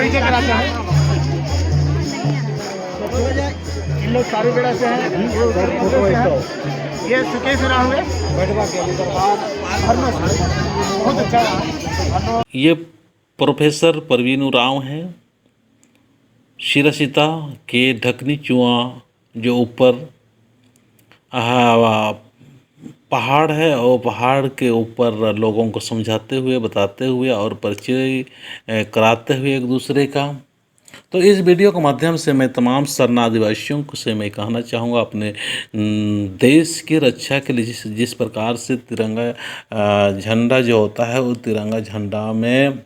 परिचय कराते हैं। इन लोग सारे बेड़ा से हैं, ये सुकेश राव है, बहुत अच्छा। ये प्रोफेसर परवीन उरांव हैं। शिरसिता के ढकनी चुआ जो ऊपर पहाड़ है और पहाड़ के ऊपर लोगों को समझाते हुए, बताते हुए और परिचय कराते हुए एक दूसरे का। तो इस वीडियो के माध्यम से मैं तमाम सरना आदिवासियों को से मैं कहना चाहूँगा, अपने देश की रक्षा के लिए जिस प्रकार से तिरंगा झंडा जो होता है, वो तिरंगा झंडा में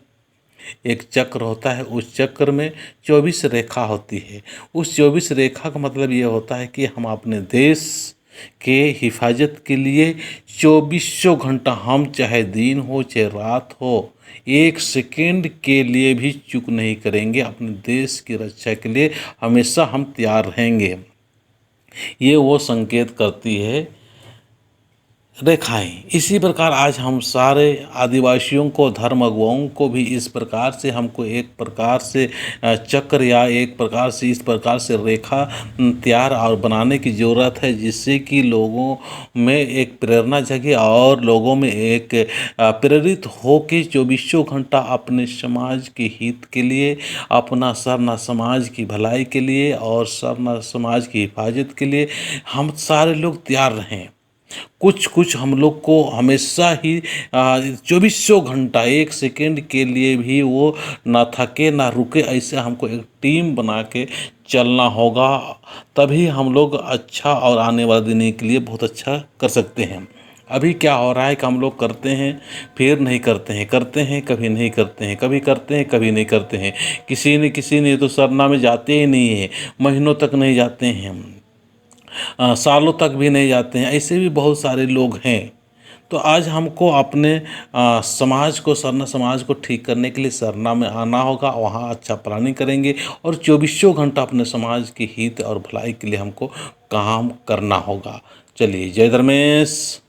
एक चक्र होता है, उस चक्र में 24 रेखा होती है। उस 24 रेखा का मतलब ये होता है कि हम अपने देश के हिफाजत के लिए 24 घंटा, हम चाहे दिन हो चाहे रात हो, एक सेकेंड के लिए भी चूक नहीं करेंगे। अपने देश की रक्षा के लिए हमेशा हम तैयार रहेंगे। ये वो संकेत करती है रेखाएं। इसी प्रकार आज हम सारे आदिवासियों को, धर्म अगुवाओं को भी इस प्रकार से हमको एक प्रकार से चक्र या एक प्रकार से इस प्रकार से रेखा तैयार और बनाने की ज़रूरत है, जिससे कि लोगों में एक प्रेरणा जगे और लोगों में एक प्रेरित हो के 24 घंटा अपने समाज के हित के लिए, अपना सरना समाज की भलाई के लिए और सरना समाज की हिफाजत के लिए हम सारे लोग तैयार रहें। कुछ हम लोग को हमेशा ही 24 घंटा, एक सेकेंड के लिए भी वो ना थके ना रुके, ऐसे हमको एक टीम बना के चलना होगा। तभी हम लोग अच्छा और आने वाले दिन के लिए बहुत अच्छा कर सकते हैं। अभी क्या हो रहा है कि हम लोग करते हैं फिर नहीं करते हैं, करते हैं कभी नहीं करते हैं, कभी करते हैं कभी नहीं करते हैं। किसी ने तो सरना में जाते ही नहीं है, महीनों तक नहीं जाते हैं, सालों तक भी नहीं जाते हैं। ऐसे भी बहुत सारे लोग हैं। तो आज हमको अपने समाज को, सरना समाज को ठीक करने के लिए सरना में आना होगा। वहाँ अच्छा प्लानिंग करेंगे और 24 घंटा अपने समाज के हित और भलाई के लिए हमको काम करना होगा। चलिए, जय धर्मेश।